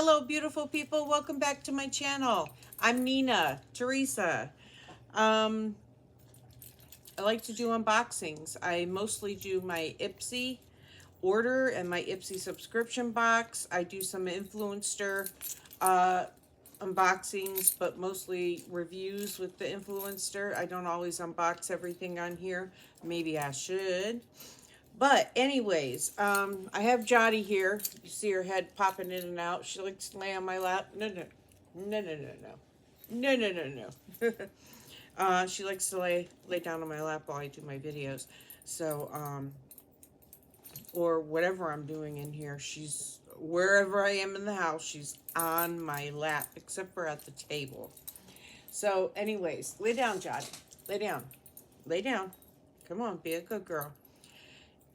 Hello, beautiful people. Welcome back to my channel. I'm Nina, Teresa. Um, I like to do unboxings. I mostly do my Ipsy order and my Ipsy subscription box. I do some Influencer unboxings, but mostly reviews with the Influencer. I don't always unbox everything on here. Maybe I should. But anyways, I have Jotty here. You see her head popping in and out. She likes to lay on my lap. No, no, no, no, no, no, no, no, no, no. She likes to lay down on my lap while I do my videos. So, or whatever I'm doing in here, she's wherever I am in the house. She's on my lap, except for at the table. So, anyways, lay down, Jotty. Lay down. Lay down. Come on, be a good girl.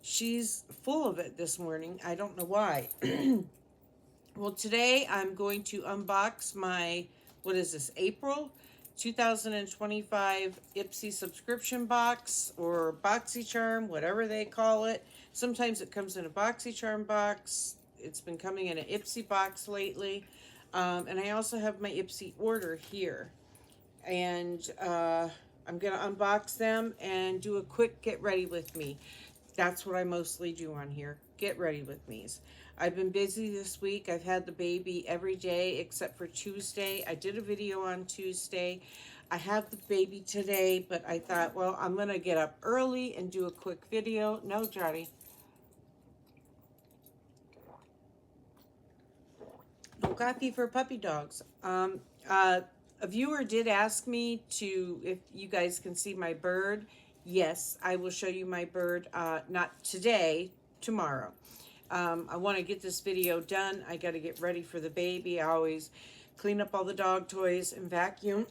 She's full of it this morning. I don't know why. Well, today I'm going to unbox my, what is this, April 2025 Ipsy subscription box or BOXYCHARM, whatever they call it. Sometimes it comes in a BOXYCHARM box. It's been coming in an Ipsy box lately. And I also have my Ipsy order here. And I'm going to unbox them and do a quick get ready with me. That's what I mostly do on here. Get ready with me's. I've been busy this week. I've had the baby every day except for Tuesday. I did a video on Tuesday. I have the baby today, but I thought, well, I'm going to get up early and do a quick video. No, Jotty. No coffee for puppy dogs. A viewer did ask me if you guys can see my bird. Yes, I will show you my bird, not today, tomorrow. I want to get this video done. I got to get ready for the baby. I always clean up all the dog toys and vacuum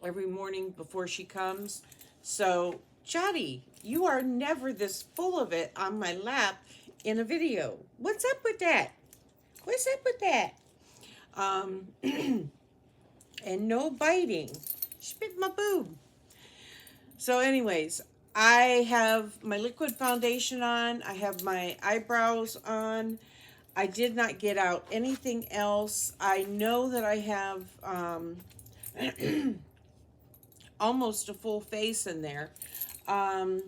every morning before she comes. So, Jotty, you are never this full of it on my lap in a video. What's up with that? What's up with that? And no biting. She bit my boob. So anyways, I have my liquid foundation on. I have my eyebrows on. I did not get out anything else. I know that I have almost a full face in there. I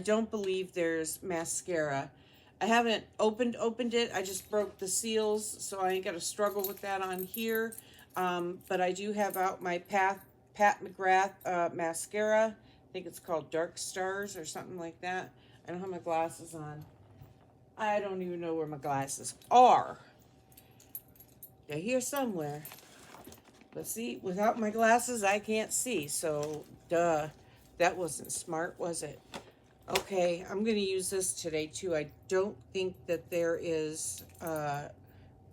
don't believe there's mascara. I haven't opened it. I just broke the seals, so I ain't got to struggle with that on here. But I do have out my Pat McGrath mascara. I think it's called Dark Stars or something like that. I don't have my glasses on. I don't even know where my glasses are. They're here somewhere. But see, without my glasses, I can't see. So, duh. That wasn't smart, was it? Okay, I'm going to use this today, too. I don't think that there is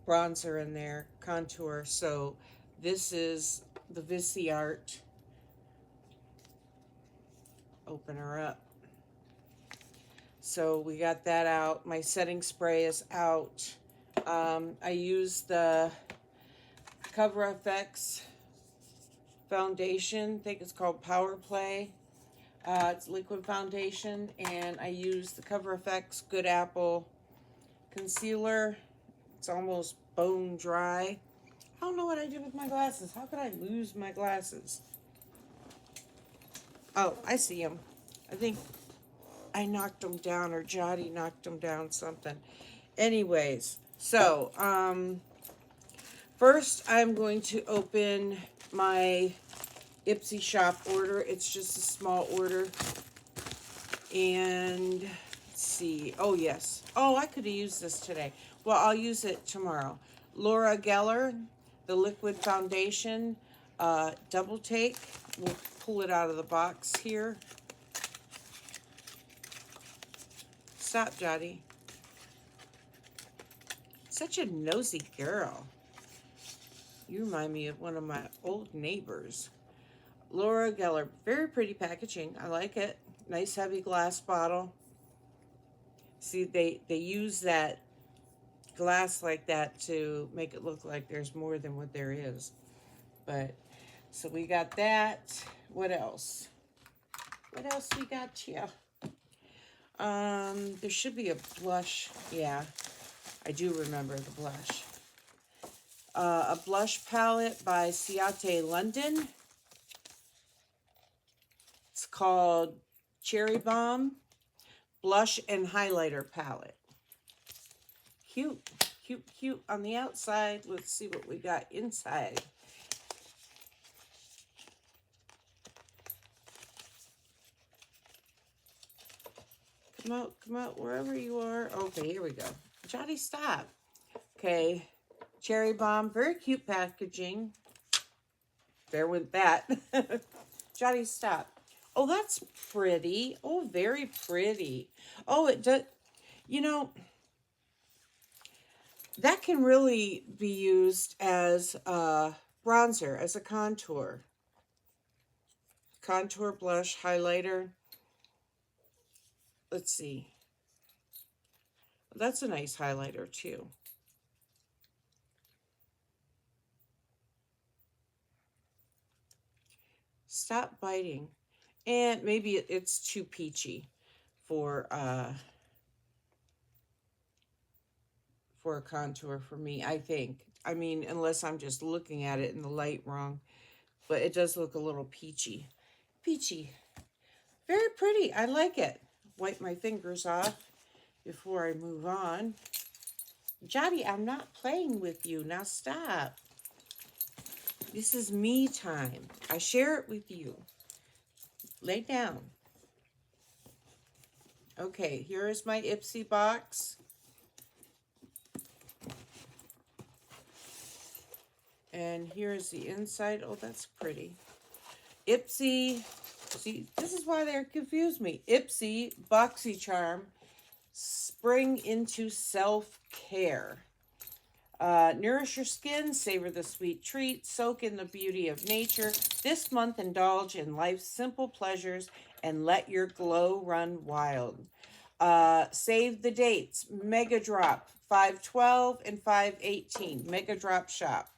bronzer in there, contour. So, this is the Viseart. Open her up. So we got that out. My setting spray is out. I use the Cover FX foundation. I think it's called Power Play. It's liquid foundation. And I use the Cover FX Good Apple concealer. It's almost bone dry. I don't know what I did with my glasses. How could I lose my glasses? Oh, I see them. I think I knocked them down, or Jotty knocked them down, something. Anyways, so, first I'm going to open my Ipsy shop order. It's just a small order. And, let's see. Oh, yes. Oh, I could have used this today. Well, I'll use it tomorrow. Laura Geller, the liquid foundation, double take. We'll pull it out of the box here. Stop, Jotty. Such a nosy girl. You remind me of one of my old neighbors. Laura Geller. Very pretty packaging. I like it. Nice heavy glass bottle. See, they use that glass like that to make it look like there's more than what there is. But, so we got that. What else? What else we got here? There should be a blush. Yeah. I do remember the blush. A blush palette by Ciate London. It's called Cherry Bomb Blush and Highlighter Palette. Cute, cute, cute on the outside. Let's see what we got inside. Come out, wherever you are. Okay, here we go. Johnny, stop. Okay, Cherry Bomb, very cute packaging. There with that. Johnny, stop. Oh, that's pretty. Oh, very pretty. Oh, it does. You know, that can really be used as a bronzer, as a contour. Contour blush, highlighter. Let's see. That's a nice highlighter too. Stop biting. And maybe it's too peachy for a contour for me, I think. I mean, unless I'm just looking at it in the light wrong. But it does look a little peachy. Peachy. Very pretty. I like it. Wipe my fingers off before I move on. Jotty, I'm not playing with you. Now stop. This is me time. I share it with you. Lay down. Okay, here is my Ipsy box. And here is the inside. Oh, that's pretty. Ipsy. See, this is why they confuse me. Ipsy BOXYCHARM Spring into Self-Care. Nourish your skin, savor the sweet treat, soak in the beauty of nature. This month, indulge in life's simple pleasures and let your glow run wild. Save the dates. Mega Drop 5/12 and 5/18. Mega Drop shop.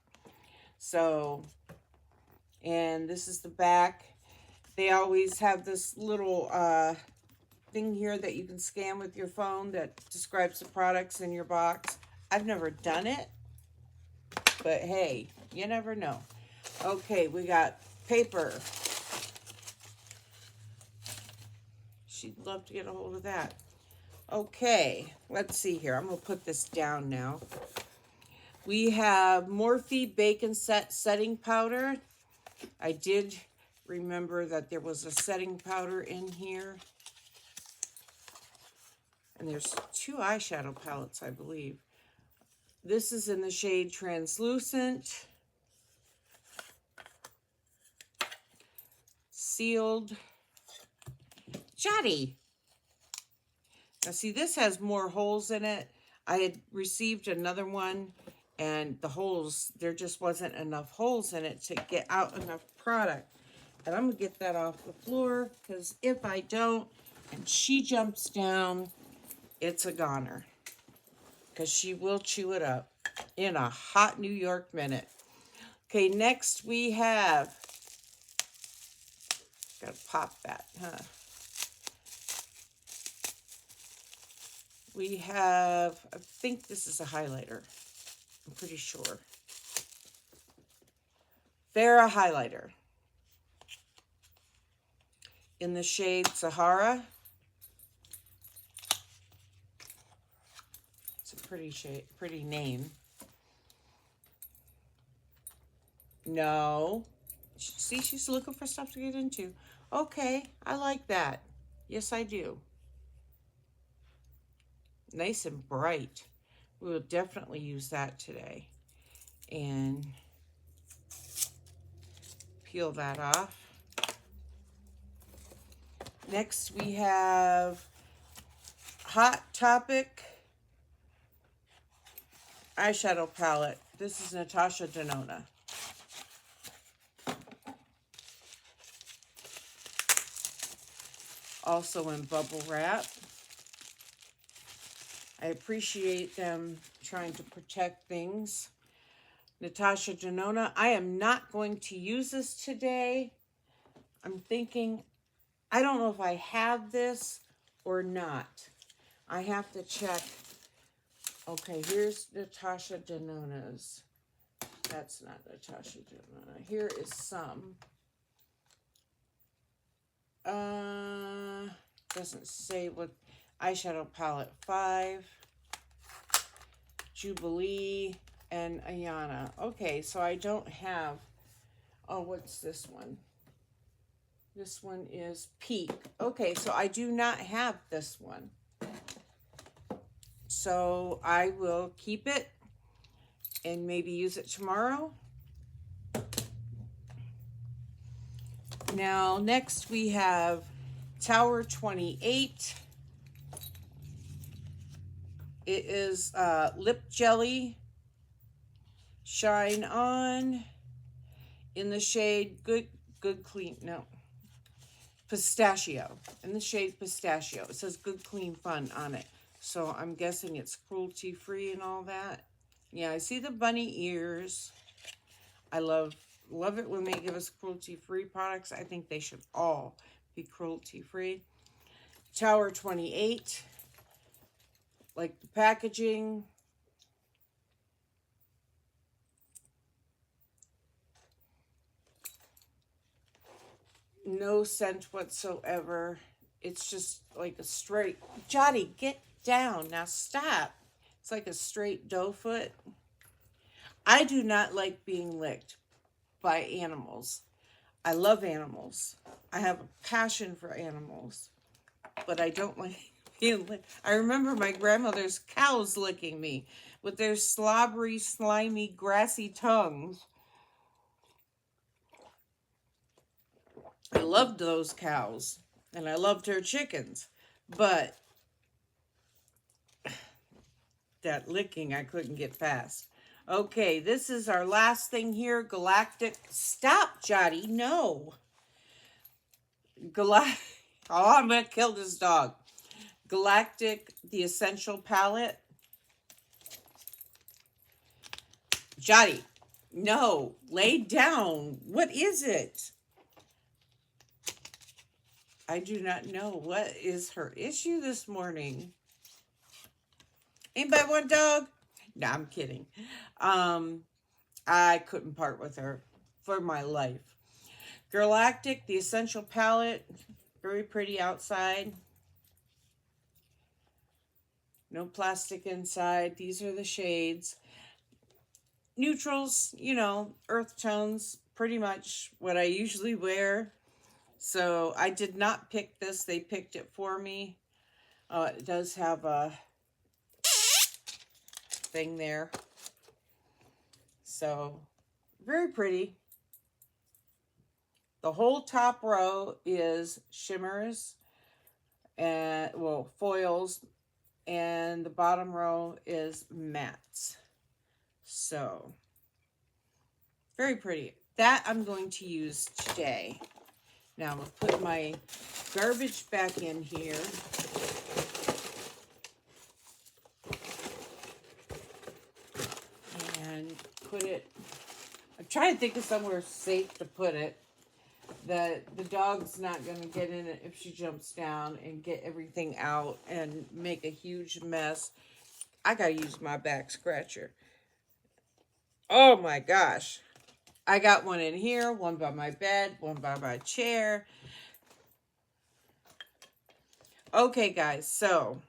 So, and this is the back. They always have this little thing here that you can scan with your phone that describes the products in your box. I've never done it, but hey, you never know. Okay, we got paper. She'd love to get a hold of that. Okay, let's see here. I'm going to put this down now. We have Morphe Bacon Setting Powder. I did remember that there was a setting powder in here. And there's 2 eyeshadow palettes, I believe. This is in the shade Translucent. Sealed. Jotty. Now see, this has more holes in it. I had received another one, and the holes, there just wasn't enough holes in it to get out enough product. And I'm going to get that off the floor, because if I don't, and she jumps down, it's a goner. Because she will chew it up in a hot New York minute. Okay, next we have, gotta pop that, huh? We have, I think this is a highlighter. I'm pretty sure. Farrah highlighter. In the shade Sahara. It's a pretty shade, pretty name. No. See, she's looking for stuff to get into. Okay, I like that. Yes, I do. Nice and bright. We will definitely use that today. And peel that off. Next we have Hot Topic eyeshadow palette. This is Natasha Denona. Also in bubble wrap. I appreciate them trying to protect things. Natasha Denona. I am not going to use this today. I'm thinking, I don't know if I have this or not. I have to check Okay, here's Natasha Denona's. That's not Natasha Denona. Here is some. Doesn't say what. Eyeshadow palette 5. Jubilee and Ayana. Okay, so I don't have. Oh, what's this one? This one is Peak. Okay, so I do not have this one. So I will keep it and maybe use it tomorrow. Now, next we have Tower 28. It is Lip Jelly Shine On in the shade Good Clean. No. Pistachio. In the shade Pistachio. It says Good Clean Fun on it. So I'm guessing it's cruelty-free and all that. Yeah, I see the bunny ears. I love it when they give us cruelty-free products. I think they should all be cruelty-free. Tower 28. Like the packaging. No scent whatsoever. It's just like a straight... Johnny, get down. Now stop. It's like a straight doe foot. I do not like being licked by animals. I love animals. I have a passion for animals. But I don't like being licked. I remember my grandmother's cows licking me with their slobbery, slimy, grassy tongues. I loved those cows. And I loved her chickens. But that licking I couldn't get past. Okay, this is our last thing here. Galactic. Stop, Jotty. No. Oh, I'm going to kill this dog. Galactic, the Essential Palette. Jotty. No. Lay down. What is it? I do not know. What is her issue this morning? Anybody want a dog? No, I'm kidding. I couldn't part with her for my life. Galactic, the Essential Palette. Very pretty outside. No plastic inside. These are the shades. Neutrals, you know, earth tones. Pretty much what I usually wear. So I did not pick this. They picked it for me. It does have a thing there. So, very pretty. The whole top row is shimmers and, well, foils, and the bottom row is mattes. So, very pretty. That I'm going to use today. Now, I'm going to put my garbage back in here. And put it, I'm trying to think of somewhere safe to put it, that the dog's not going to get in it if she jumps down and get everything out and make a huge mess. I got to use my back scratcher. Oh my gosh. I got one in here, one by my bed, one by my chair. Okay, guys, so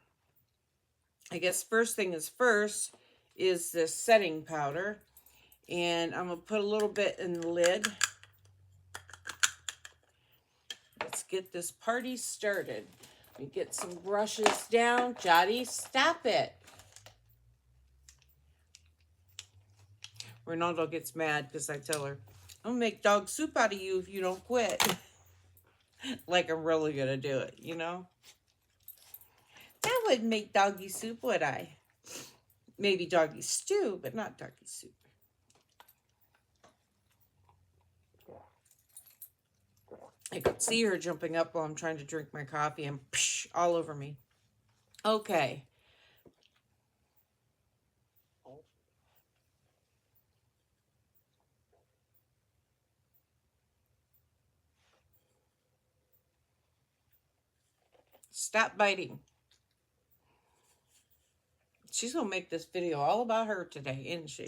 I guess first thing is first is this setting powder. And I'm going to put a little bit in the lid. Let's get this party started. Let me get some brushes down. Jotty, stop it. Ronaldo gets mad because I tell her, I'm going to make dog soup out of you if you don't quit. Like I'm really going to do it, you know? That wouldn't make doggy soup, would I? Maybe doggy stew, but not doggy soup. I could see her jumping up while I'm trying to drink my coffee and psh, all over me. Okay. Stop biting. She's going to make this video all about her today, isn't she?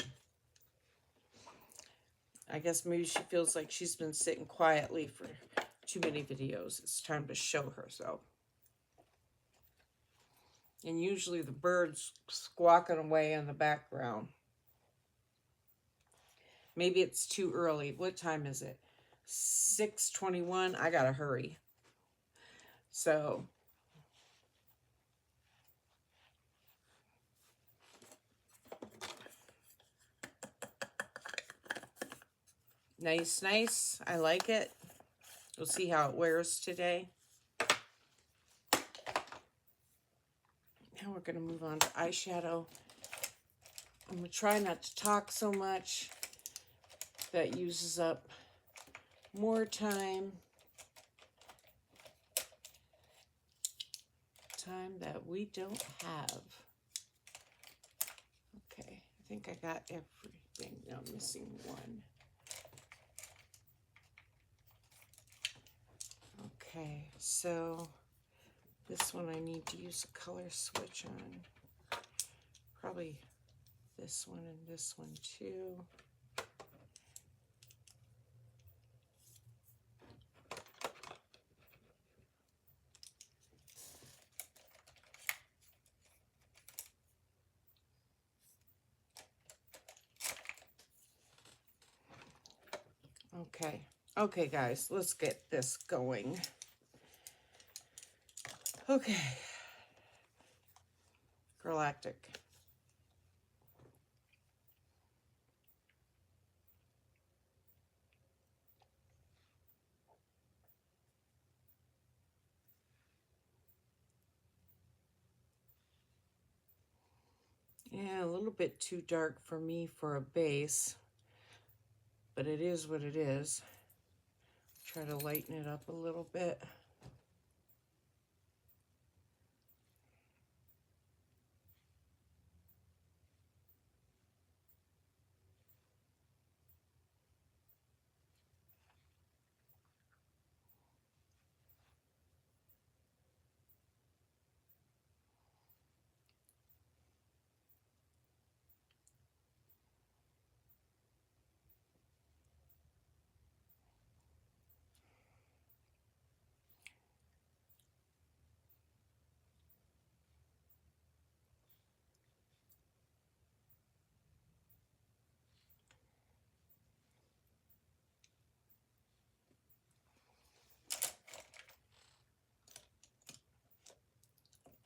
I guess maybe she feels like she's been sitting quietly for too many videos. It's time to show herself. And usually the birds squawking away in the background. Maybe it's too early. What time is it? 6:21. I gotta hurry. So nice, nice. I like it. We'll see how it wears today. Now we're gonna move on to eyeshadow. I'm gonna try not to talk so much. That uses up more time. Time that we don't have. Okay, I think I got everything. Now I'm missing one. Okay, so this one I need to use a color switch on. Probably this one and this one too. Okay, guys, let's get this going. Okay. Galactic. Yeah, a little bit too dark for me for a base, but it is what it is. Try to lighten it up a little bit.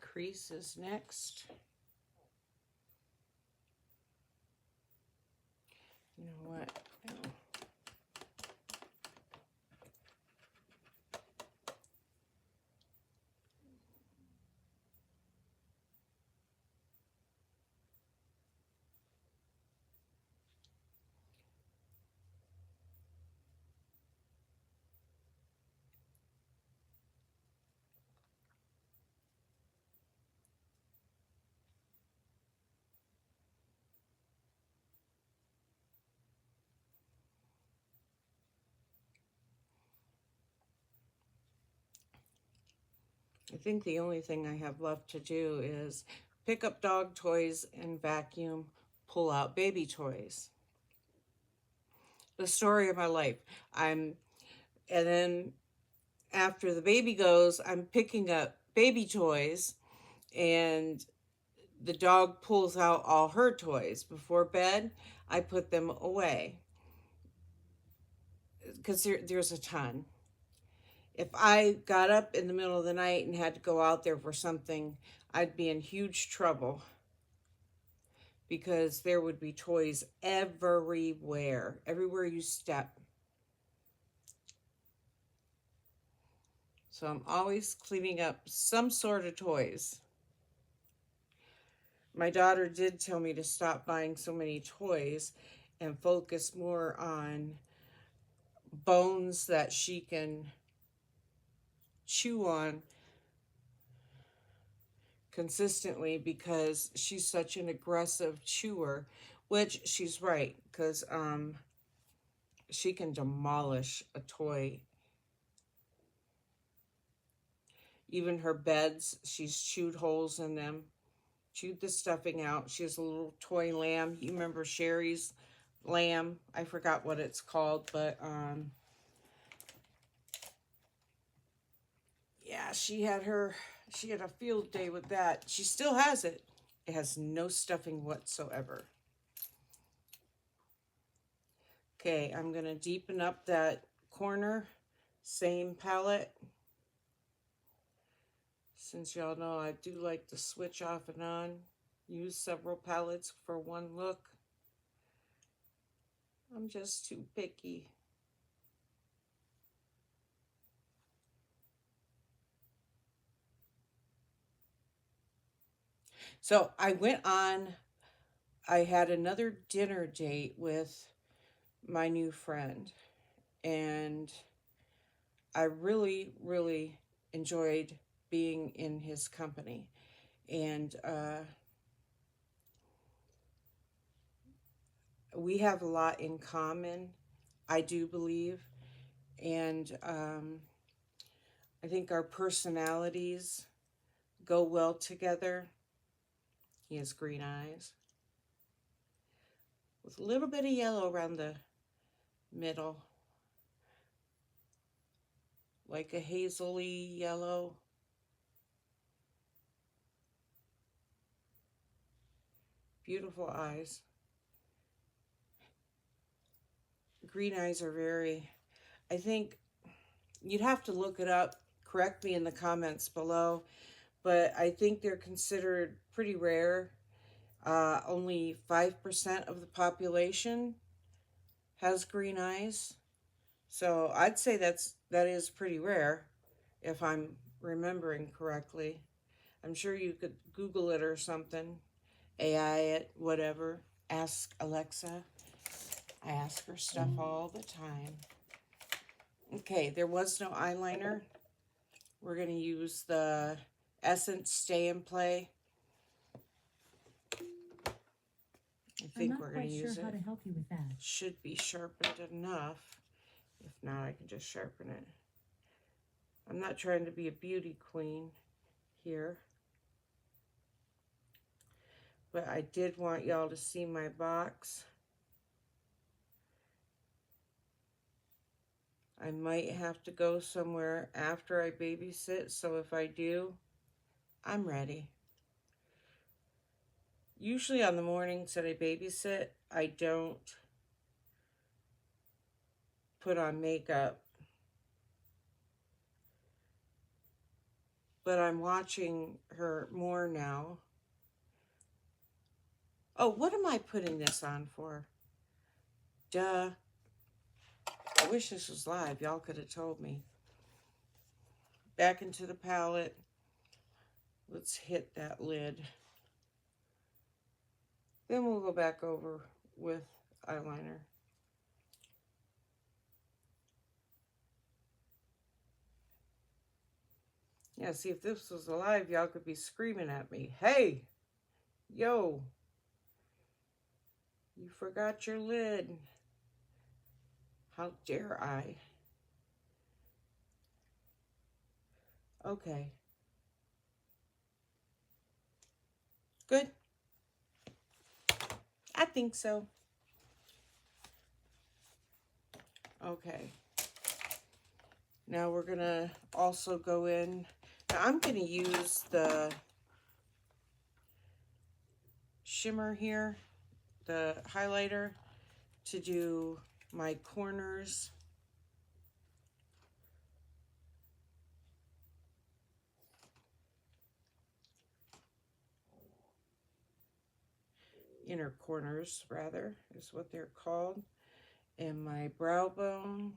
Crease is next. You know what? No. I think the only thing I have left to do is pick up dog toys and vacuum, pull out baby toys. The story of my life. And then after the baby goes, I'm picking up baby toys, and the dog pulls out all her toys. Before bed, I put them away because there's a ton. If I got up in the middle of the night and had to go out there for something, I'd be in huge trouble because there would be toys everywhere you step. So I'm always cleaning up some sort of toys. My daughter did tell me to stop buying so many toys and focus more on bones that she can chew on consistently because she's such an aggressive chewer, which she's right, because she can demolish a toy. Even her beds, she's chewed holes in them. chewed the stuffing out. She has a little toy lamb. You remember Sherry's lamb? I forgot what it's called, but yeah, she had a field day with that. She still has it. It has no stuffing whatsoever. Okay, I'm going to deepen up that corner. Same palette. Since y'all know I do like to switch off and on, use several palettes for one look. I'm just too picky. So I had another dinner date with my new friend, and I really, really enjoyed being in his company. And we have a lot in common, I do believe. And I think our personalities go well together. He has green eyes with a little bit of yellow around the middle, like a hazily yellow. Beautiful eyes. Green eyes are very, I think you'd have to look it up, correct me in the comments below, but I think they're considered pretty rare. Only 5% of the population has green eyes. So I'd say that is pretty rare, if I'm remembering correctly. I'm sure you could Google it or something, AI it, whatever. Ask Alexa. I ask her stuff all the time. Okay, there was no eyeliner. We're going to use the Essence Stay and Play. I think we're going to use it. I'm not quite sure how to help you with that. Should be sharpened enough. If not, I can just sharpen it. I'm not trying to be a beauty queen here, but I did want y'all to see my box. I might have to go somewhere after I babysit, so if I do, I'm ready. Usually on the mornings that I babysit, I don't put on makeup. But I'm watching her more now. Oh, what am I putting this on for? Duh. I wish this was live. Y'all could have told me. Back into the palette. Let's hit that lid. Then we'll go back over with eyeliner. Yeah, see, if this was alive, y'all could be screaming at me. Hey! Yo! You forgot your lid. How dare I? Okay. Good. I think so. Okay. Now we're going to also go in. Now I'm going to use the shimmer here, the highlighter, to do my corners. Inner corners, rather, is what they're called. And my brow bone.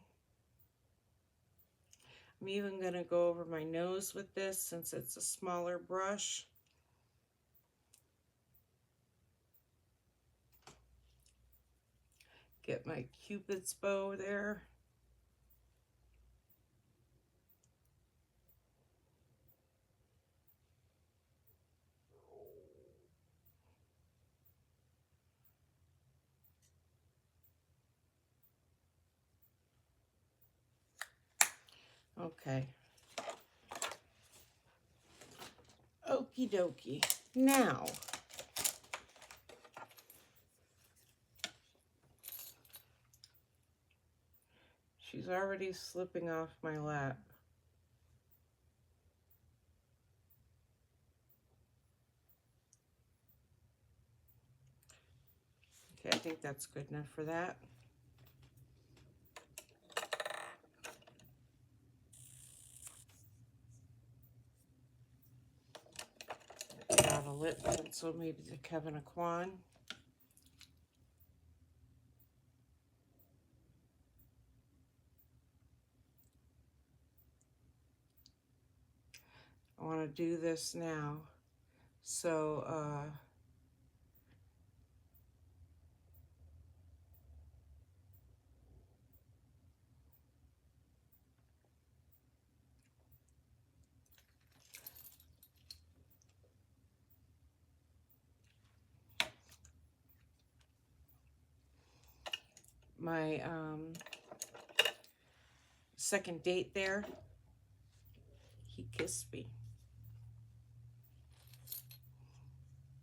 I'm even going to go over my nose with this since it's a smaller brush. Get my Cupid's bow there. Okay. Okie dokie. Now, she's already slipping off my lap. Okay, I think that's good enough for that. Got a lip pencil, maybe the Kevin Aquan. I want to do this now. So, my second date there, he kissed me.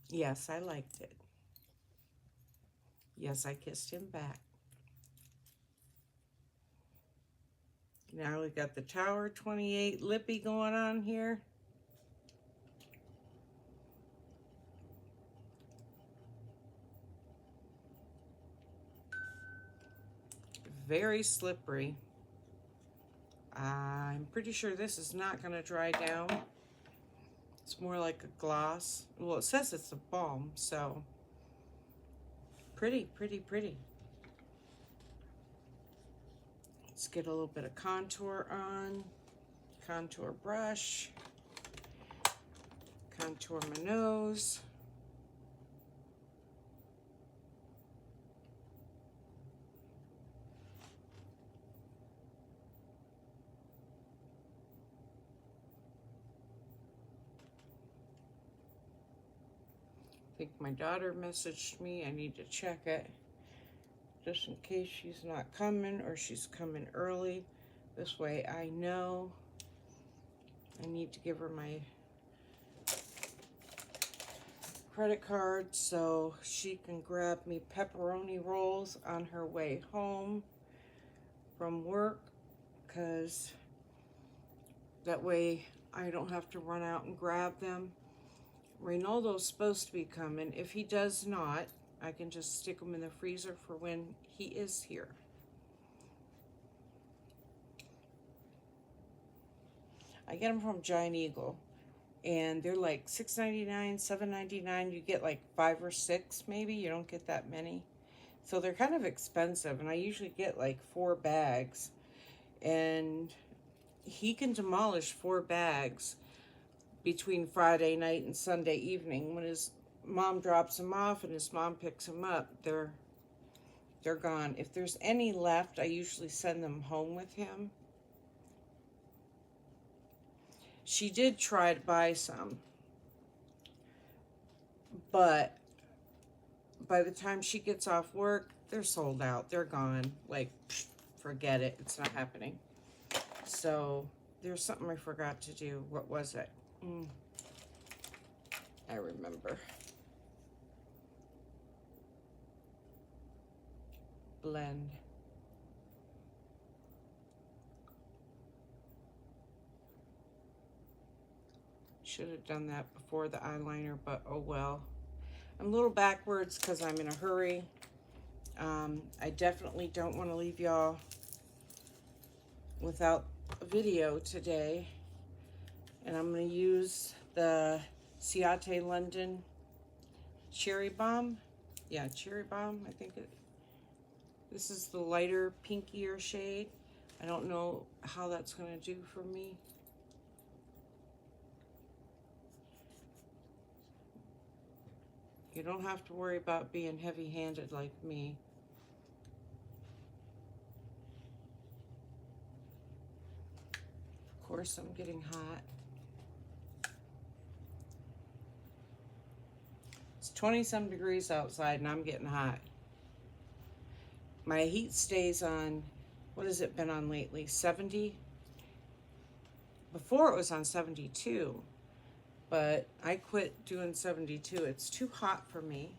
Yes, I liked it. Yes, I kissed him back. Now we got the Tower 28 lippy going on here. Very slippery. I'm pretty sure this is not going to dry down. It's more like a gloss. Well, it says it's a balm, so pretty, pretty, pretty. Let's get a little bit of contour on. Contour brush. Contour my nose. I think my daughter messaged me. I need to check it just in case she's not coming or she's coming early. This way I know I need to give her my credit card so she can grab me pepperoni rolls on her way home from work, because that way I don't have to run out and grab them. Reynaldo's supposed to be coming. If he does not, I can just stick them in the freezer for when he is here. I get them from Giant Eagle, and they're like $6.99, $7.99. You get like 5 or 6 maybe. You don't get that many. So they're kind of expensive, and I usually get like 4 bags. And he can demolish 4 bags between Friday night and Sunday evening. When his mom drops him off and his mom picks him up, they're gone. If there's any left, I usually send them home with him. She did try to buy some, but by the time she gets off work, they're sold out. They're gone. Like, forget it. It's not happening. So there's something I forgot to do. What was it? I remember. Blend. Should have done that before the eyeliner, but oh well. I'm a little backwards because I'm in a hurry. I definitely don't want to leave y'all without a video today. And I'm going to use the Ciate London Cherry Bomb. Yeah, Cherry Bomb, I think it. This is the lighter, pinkier shade. I don't know how that's going to do for me. You don't have to worry about being heavy-handed like me. Of course, I'm getting hot. It's 20-some degrees outside and I'm getting hot. My heat stays on, what has it been on lately? 70? Before it was on 72. but I quit doing 72. It's too hot for me.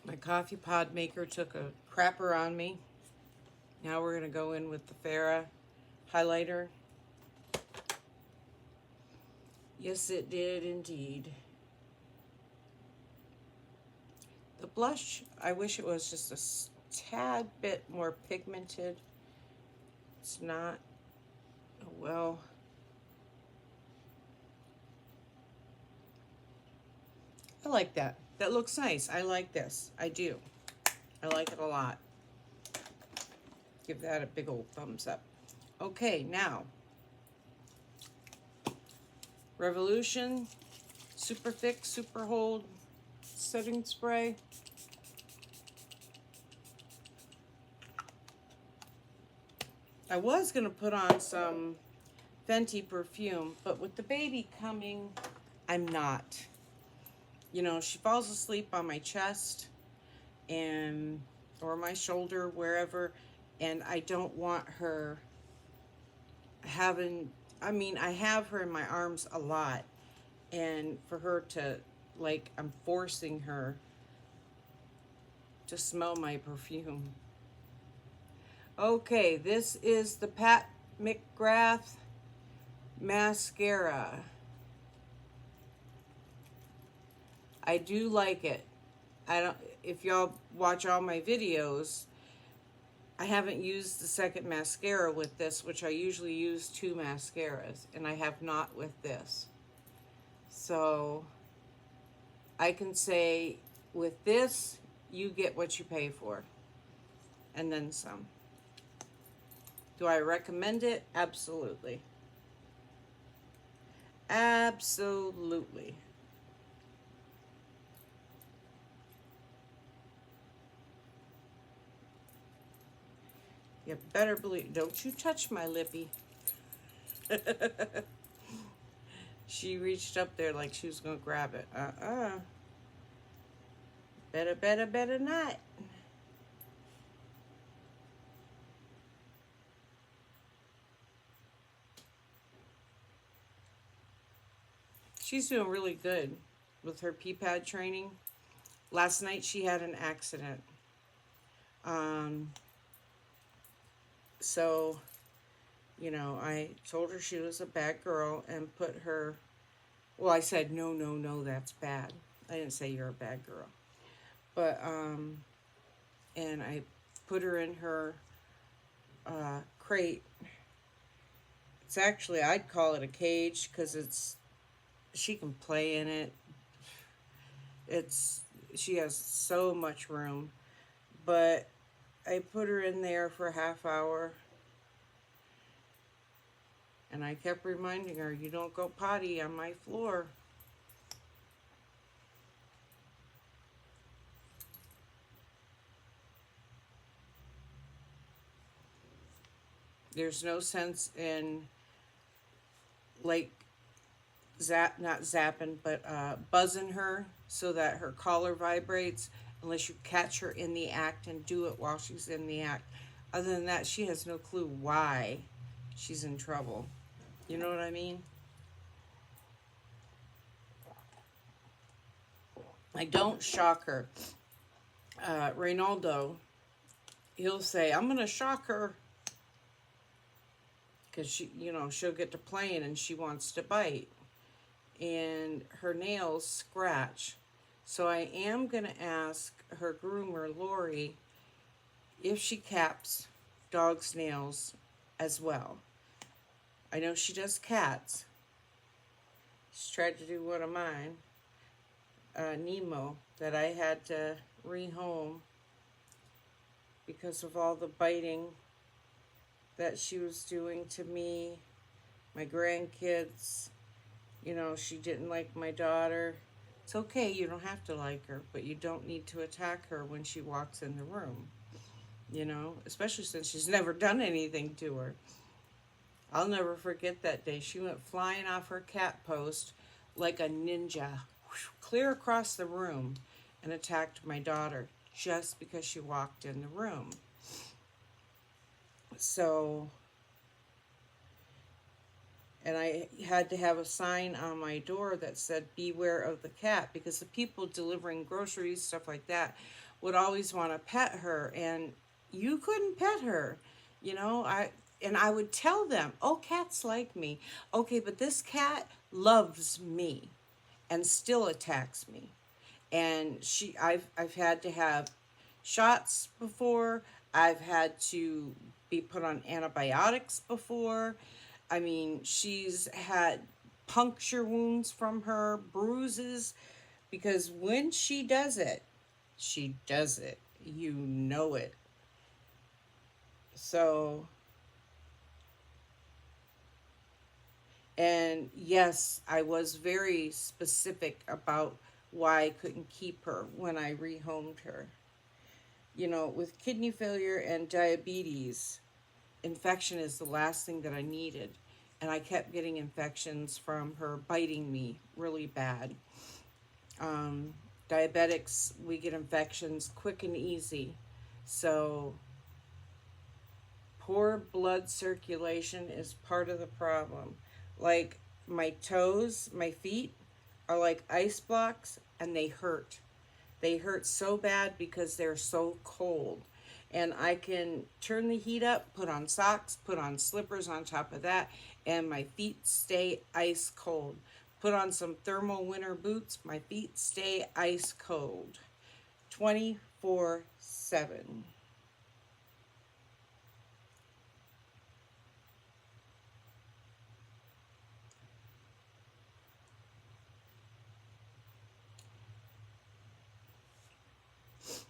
My coffee pod maker took a crapper on me. Now we're going to go in with the Farrah highlighter. Yes, it did indeed. The blush, I wish it was just a tad bit more pigmented. It's not. Oh, well. I like that. That looks nice. I like this. I do. I like it a lot. Give that a big old thumbs up. Okay, now. Revolution Super Fix Super Hold Setting Spray. I was going to put on some Fenty perfume, but with the baby coming, I'm not. You know, she falls asleep on my chest and or my shoulder, wherever, and I don't want her having, I mean, I have her in my arms a lot, and for her to, like, I'm forcing her to smell my perfume. Okay, this is the Pat McGrath mascara. I do like it. I don't, if y'all watch all my videos, I haven't used the second mascara with this, which I usually use 2 mascaras, and I have not with this. So I can say with this, you get what you pay for, and then some. Do I recommend it? Absolutely. Absolutely. You better believe, don't you touch my lippy. She reached up there like she was gonna grab it. Better not. She's doing really good with her pee-pad training. Last night she had an accident. So, you know, I told her she was a bad girl and put her, well, I said, no, that's bad. I didn't say you're a bad girl. But, and I put her in her crate. It's actually, I'd call it a cage because it's, she can play in it. She has so much room. But I put her in there for a half hour. And I kept reminding her, you don't go potty on my floor. There's no sense in, like, not zapping, but buzzing her so that her collar vibrates, unless you catch her in the act and do it while she's in the act. Other than that, she has no clue why she's in trouble. You know what I mean? I don't shock her. Reynaldo, he'll say, I'm going to shock her. Because she, you know, she'll get to playing and she wants to bite. And her nails scratch. So I am going to ask her groomer, Lori, if she caps dogs' nails as well. I know she does cats. She's tried to do one of mine, Nemo, that I had to rehome because of all the biting that she was doing to me, my grandkids. You know, she didn't like my daughter. It's okay, you don't have to like her, but you don't need to attack her when she walks in the room. You know, especially since she's never done anything to her. I'll never forget that day. She went flying off her cat post like a ninja, clear across the room, and attacked my daughter. just because she walked in the room. So, and I had to have a sign on my door that said, beware of the cat, because the people delivering groceries, stuff like that, would always want to pet her, and you couldn't pet her. And I would tell them, oh, cats like me. Okay, but this cat loves me and still attacks me. And I've had to have shots before. I've had to be put on antibiotics before. I mean, she's had puncture wounds from her, bruises, because when she does it, she does it. You know it. So, and yes, I was very specific about why I couldn't keep her when I rehomed her. With kidney failure and diabetes, infection is the last thing that I needed. And I kept getting infections from her biting me really bad. Diabetics, we get infections quick and easy. So poor blood circulation is part of the problem. Like my toes, my feet are like ice blocks, and they hurt. They hurt so bad because they're so cold. And I can turn the heat up, put on socks, put on slippers on top of that, and my feet stay ice cold. Put on some thermal winter boots, my feet stay ice cold. 24/7.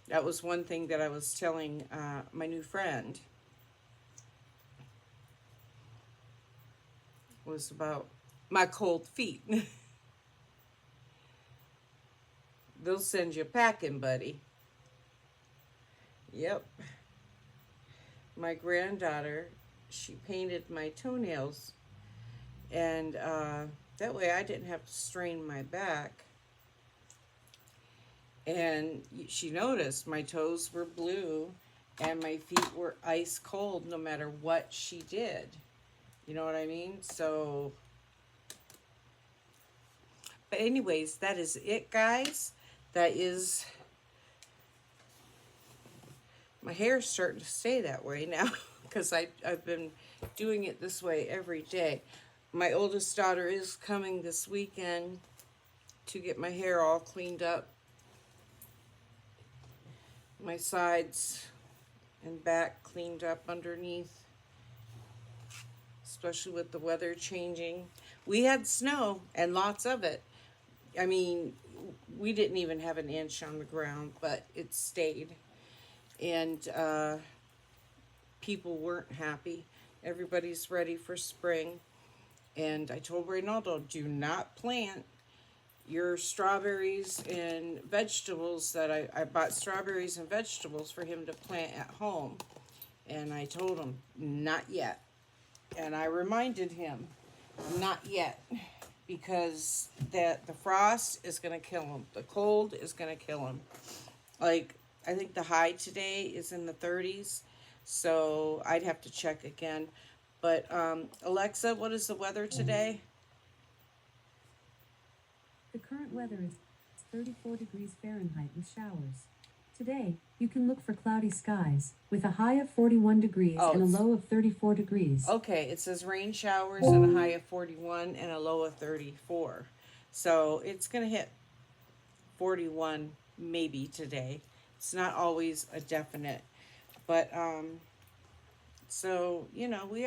That was one thing that I was telling my new friend, was about my cold feet. They'll send you packing, buddy. Yep. My granddaughter, she painted my toenails, and that way I didn't have to strain my back. And she noticed my toes were blue and my feet were ice cold no matter what she did. You know what I mean? So, but anyways, that is it, guys. That is, my hair's starting to stay that way now because I've been doing it this way every day. My oldest daughter is coming this weekend to get my hair all cleaned up. My sides and back cleaned up underneath, especially with the weather changing. We had snow and lots of it. I mean, we didn't even have an inch on the ground, but it stayed. And people weren't happy. Everybody's ready for spring. And I told Reynaldo, do not plant your strawberries and vegetables that I bought strawberries and vegetables for him to plant at home. And I told him, not yet. And I reminded him, not yet, because the frost is going to kill him. The cold is going to kill him. Like, I think the high today is in the 30s, so I'd have to check again. But Alexa, what is the weather today? The current weather is 34 degrees Fahrenheit with showers. Today, you can look for cloudy skies with a high of 41 degrees and a low of 34 degrees. Okay, it says rain showers and a high of 41 and a low of 34. So it's going to hit 41 maybe today. It's not always a definite. But so, you know, we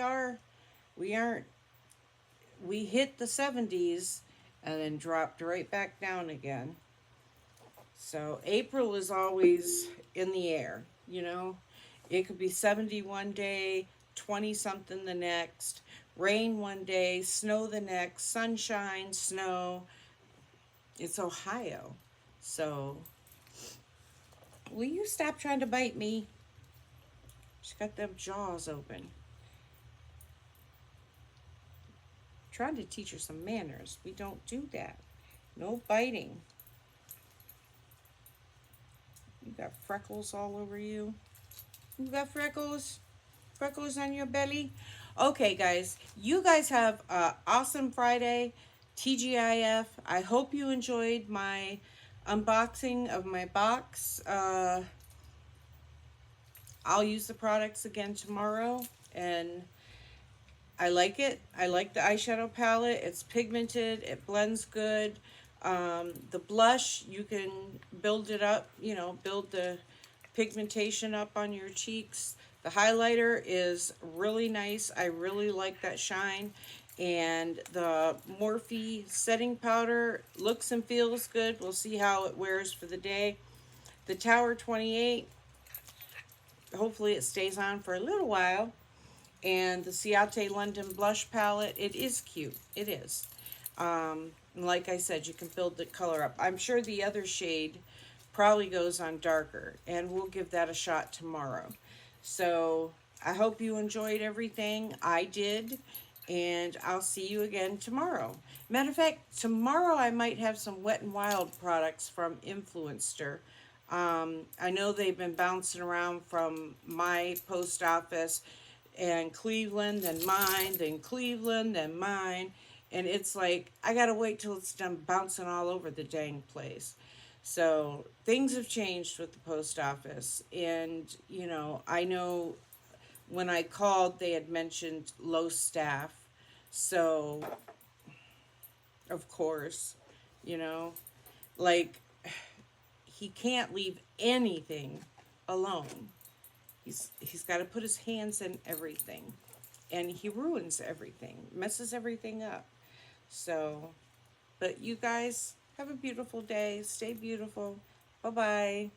hit the 70s and then dropped right back down again. So April is always in the air, you know. It could be 70 one day, 20 something the next, rain one day, snow the next, sunshine, snow. It's Ohio. So will you stop trying to bite me? She's got them jaws open. Trying to teach her some manners. We don't do that. No biting. You got freckles all over you. You got freckles? Freckles on your belly? Okay, guys. You guys have an awesome Friday. TGIF. I hope you enjoyed my unboxing of my box. I'll use the products again tomorrow, and I like it. I like the eyeshadow palette. It's pigmented. It blends good. The blush, you can build it up, you know, build the pigmentation up on your cheeks. The highlighter is really nice. I really like that shine. And the Morphe setting powder looks and feels good. We'll see how it wears for the day. The Tower 28, hopefully it stays on for a little while. And the Ciate London blush palette, it is cute. It is. Like I said, you can build the color up. I'm sure the other shade probably goes on darker, and we'll give that a shot tomorrow. So I hope you enjoyed everything. I did, and I'll see you again tomorrow. Matter of fact, tomorrow I might have some Wet n Wild products from Influencer. I know they've been bouncing around from my post office and Cleveland, then mine, then Cleveland, then mine. And it's like, I gotta wait till it's done bouncing all over the dang place. So things have changed with the post office. And, you know, I know when I called, they had mentioned low staff. So, of course, you know, like, he can't leave anything alone. He's got to put his hands in everything, and he ruins everything, messes everything up. So, but you guys have a beautiful day. Stay beautiful. Bye bye.